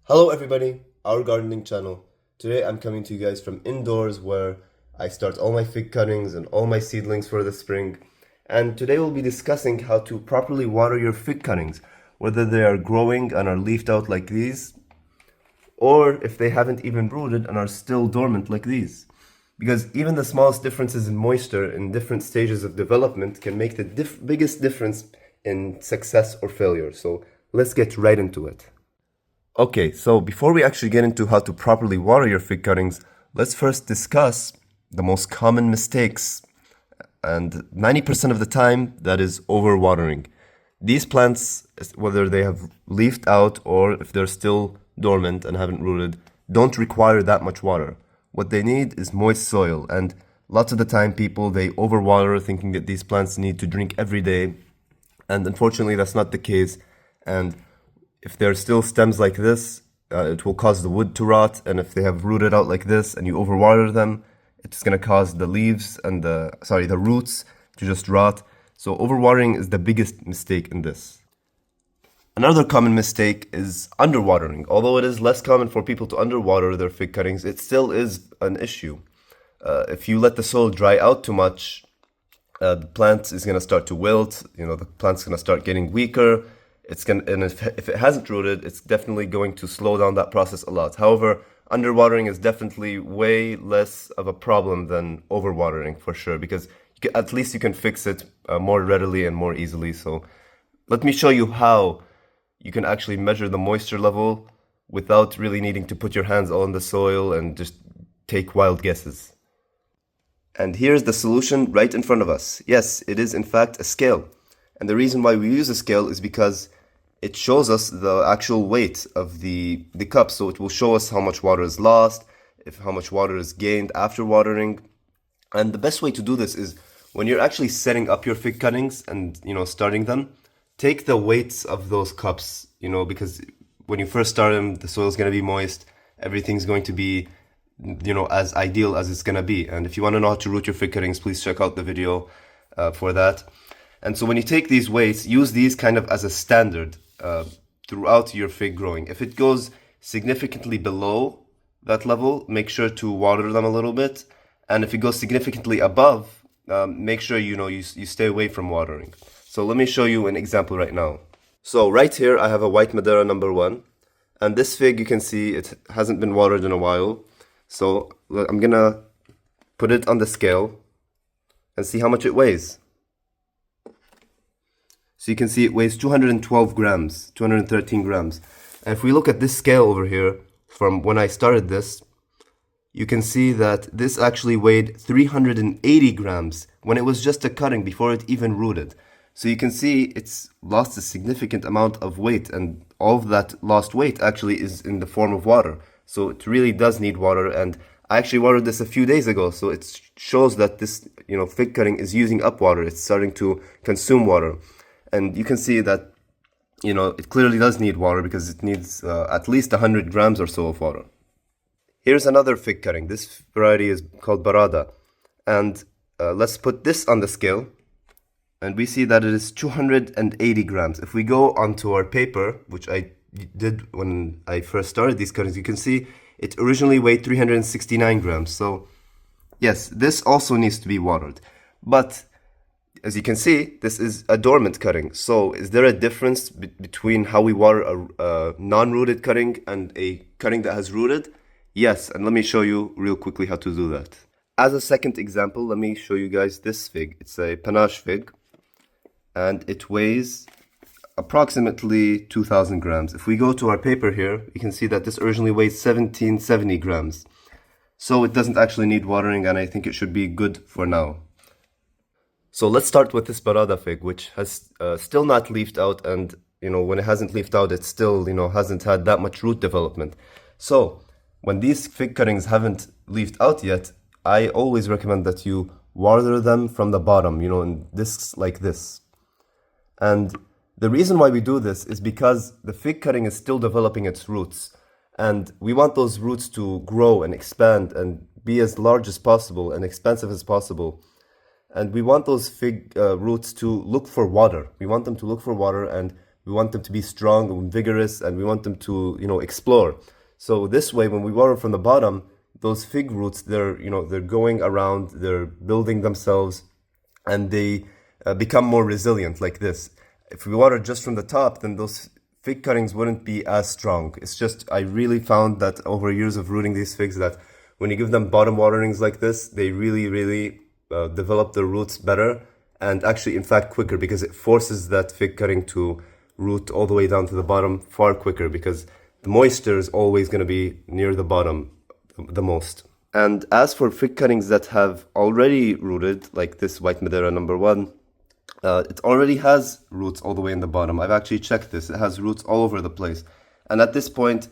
Hello everybody, our gardening channel. Today I'm coming to you guys from indoors where I start all my fig cuttings and all my seedlings for the spring. And today we'll be discussing how to properly water your fig cuttings, whether they are growing and are leafed out like these, or if they haven't even rooted and are still dormant like these. Because even the smallest differences in moisture in different stages of development can make the biggest difference in success or failure. So let's get right into it. Okay, so before we actually get into how to properly water your fig cuttings, let's first discuss the most common mistakes. And 90% of the time, that is overwatering. These plants, whether they have leafed out or if they're still dormant and haven't rooted, don't require that much water. What they need is moist soil. And lots of the time, people, they overwater thinking that these plants need to drink every day. And unfortunately, that's not the case. And if there are still stems like this, it will cause the wood to rot. And if they have rooted out like this and you overwater them, it's going to cause the leaves and the roots to just rot. So overwatering is the biggest mistake in this. Another common mistake is underwatering. Although it is less common for people to underwater their fig cuttings, it still is an issue. If you let the soil dry out too much, the plant is going to start to wilt. The plant's going to start getting weaker. And if it hasn't rooted, it's definitely going to slow down that process a lot. However, underwatering is definitely way less of a problem than overwatering for sure, because at least you can fix it more readily and more easily. So let me show you how you can actually measure the moisture level without really needing to put your hands all in the soil and just take wild guesses. And here's the solution right in front of us. Yes, it is in fact a scale. And the reason why we use a scale is because it shows us the actual weight of the cup. So it will show us how much water is lost, how much water is gained after watering. And the best way to do this is when you're actually setting up your fig cuttings and, starting them, take the weights of those cups, because when you first start them, the soil is going to be moist. Everything's going to be, as ideal as it's going to be. And if you want to know how to root your fig cuttings, please check out the video for that. And so when you take these weights, use these kind of as a standard throughout your fig growing. If it goes significantly below that level, make sure to water them a little bit. And if it goes significantly above, make sure you stay away from watering. So let me show you an example right now. So right here, I have a white Madeira number 1. And this fig, you can see it hasn't been watered in a while. So I'm gonna put it on the scale and see how much it weighs. So you can see it weighs 212 grams, 213 grams. And if we look at this scale over here, from when I started this, you can see that this actually weighed 380 grams when it was just a cutting before it even rooted. So you can see it's lost a significant amount of weight, and all of that lost weight actually is in the form of water. So it really does need water, and I actually watered this a few days ago, so it shows that this fig cutting is using up water. It's starting to consume water. And you can see that, it clearly does need water because it needs at least 100 grams or so of water. Here's another fig cutting. This variety is called Barada. And let's put this on the scale. And we see that it is 280 grams. If we go onto our paper, which I did when I first started these cuttings, you can see it originally weighed 369 grams. So yes, this also needs to be watered. But as you can see, this is a dormant cutting. So is there a difference between how we water a non-rooted cutting and a cutting that has rooted? Yes, and let me show you real quickly how to do that. As a second example, let me show you guys this fig. It's a panache fig, and it weighs approximately 2,000 grams. If we go to our paper here, you can see that this originally weighs 1,770 grams. So it doesn't actually need watering, and I think it should be good for now. So let's start with this Barada fig, which has still not leafed out, and when it hasn't leafed out, it still hasn't had that much root development. So when these fig cuttings haven't leafed out yet, I always recommend that you water them from the bottom, in discs like this. And the reason why we do this is because the fig cutting is still developing its roots, and we want those roots to grow and expand and be as large as possible and expansive as possible. And we want those fig roots to look for water. We want them to look for water, and we want them to be strong and vigorous, and we want them to, explore. So this way, when we water from the bottom, those fig roots, they're going around, they're building themselves, and they become more resilient like this. If we water just from the top, then those fig cuttings wouldn't be as strong. It's just, I really found that over years of rooting these figs, that when you give them bottom waterings like this, they really, really develop their roots better, and actually, in fact, quicker, because it forces that fig cutting to root all the way down to the bottom far quicker, because the moisture is always going to be near the bottom the most. And as for fig cuttings that have already rooted, like this White Madeira number 1, it already has roots all the way in the bottom. I've actually checked this. It has roots all over the place. And at this point,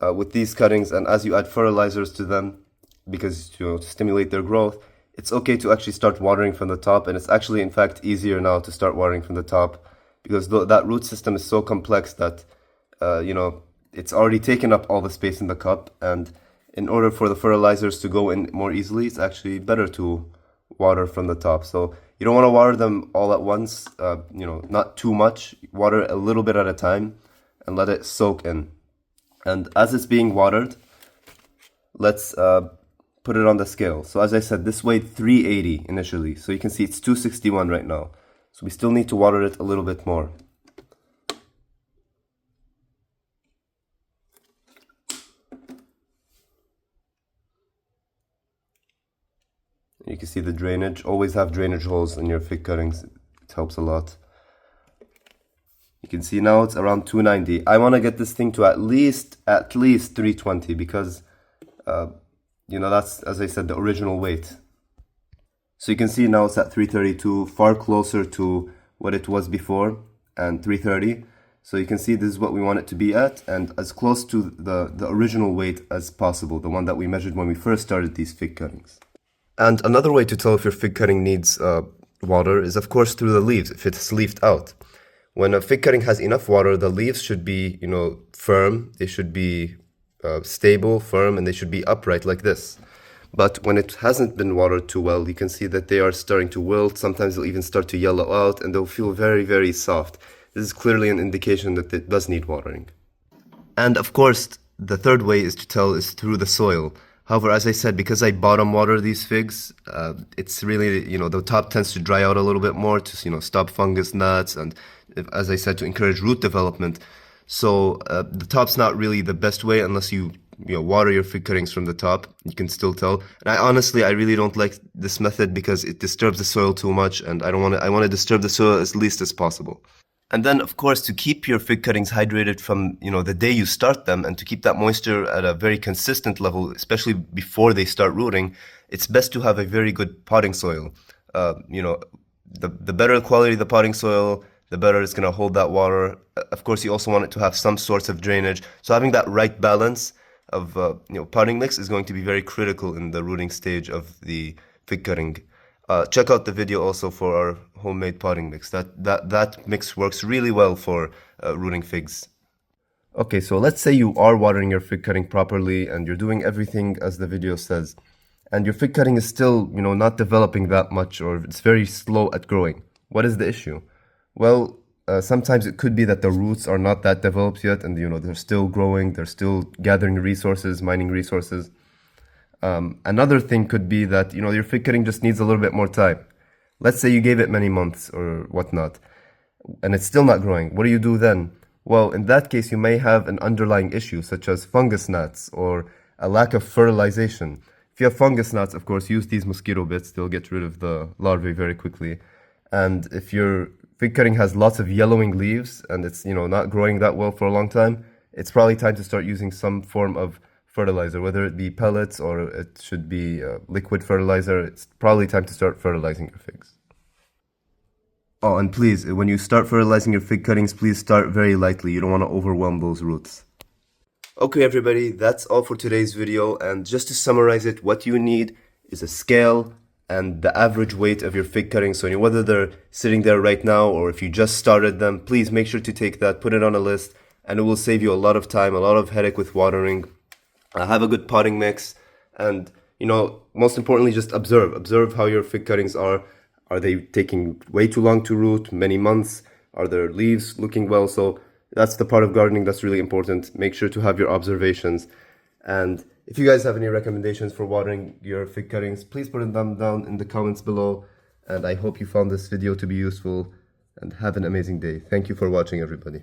with these cuttings, and as you add fertilizers to them, because to stimulate their growth, it's okay to actually start watering from the top. And it's actually, in fact, easier now to start watering from the top, because that root system is so complex that, it's already taken up all the space in the cup. And in order for the fertilizers to go in more easily, it's actually better to water from the top. So you don't want to water them all at once, not too much. Water a little bit at a time and let it soak in. And as it's being watered, let's put it on the scale. So as I said, this weighed 380 initially. So you can see it's 261 right now. So we still need to water it a little bit more. You can see the drainage. Always have drainage holes in your fig cuttings. It helps a lot. You can see now it's around 290. I want to get this thing to at least 320, because that's, as I said, the original weight. So you can see now it's at 332, far closer to what it was before, and 330. So you can see this is what we want it to be at, and as close to the original weight as possible, the one that we measured when we first started these fig cuttings. And another way to tell if your fig cutting needs water is, of course, through the leaves, if it's leafed out. When a fig cutting has enough water, the leaves should be, firm. They should be stable, firm, and they should be upright like this. But when it hasn't been watered too well, you can see that they are starting to wilt. Sometimes they'll even start to yellow out, and they'll feel very, very soft. This is clearly an indication that it does need watering. And of course, the third way is to tell is through the soil. However, as I said, because I bottom water these figs, it's really, the top tends to dry out a little bit more to, stop fungus gnats and, as I said, to encourage root development. So the top's not really the best way unless you water your fig cuttings from the top. You can still tell. And I really don't like this method because it disturbs the soil too much, and I want to disturb the soil as least as possible. And then, of course, to keep your fig cuttings hydrated from, the day you start them, and to keep that moisture at a very consistent level, especially before they start rooting, it's best to have a very good potting soil. The better quality the potting soil, the better it's going to hold that water. Of course, you also want it to have some sorts of drainage. So having that right balance of, potting mix is going to be very critical in the rooting stage of the fig cutting. Check out the video also for our homemade potting mix. That mix works really well for rooting figs. Okay, so let's say you are watering your fig cutting properly and you're doing everything as the video says, and your fig cutting is still, not developing that much, or it's very slow at growing. What is the issue? Well, sometimes it could be that the roots are not that developed yet, and they're still growing, they're still gathering resources, mining resources. Another thing could be that, your fig cutting just needs a little bit more time. Let's say you gave it many months or whatnot, and it's still not growing. What do you do then? Well, in that case, you may have an underlying issue, such as fungus gnats or a lack of fertilization. If you have fungus gnats, of course, use these mosquito bits. They'll get rid of the larvae very quickly. And if your fig cutting has lots of yellowing leaves and it's, not growing that well for a long time, it's probably time to start using some form of fertilizer, whether it be pellets or it should be liquid fertilizer. It's probably time to start fertilizing your figs. Oh, and please, when you start fertilizing your fig cuttings, please start very lightly. You don't want to overwhelm those roots. Okay, everybody, that's all for today's video. And just to summarize it, what you need is a scale and the average weight of your fig cuttings. So whether they're sitting there right now or if you just started them, please make sure to take that, put it on a list, and it will save you a lot of time, a lot of headache with watering. Have a good potting mix, and most importantly, just observe how your fig cuttings are. Are they taking way too long to root, many months, Are their leaves looking well? So that's the part of gardening that's really important. Make sure to have your observations. And if you guys have any recommendations for watering your fig cuttings, please put them down in the comments below. And I hope you found this video to be useful, and have an amazing day. Thank you for watching, everybody.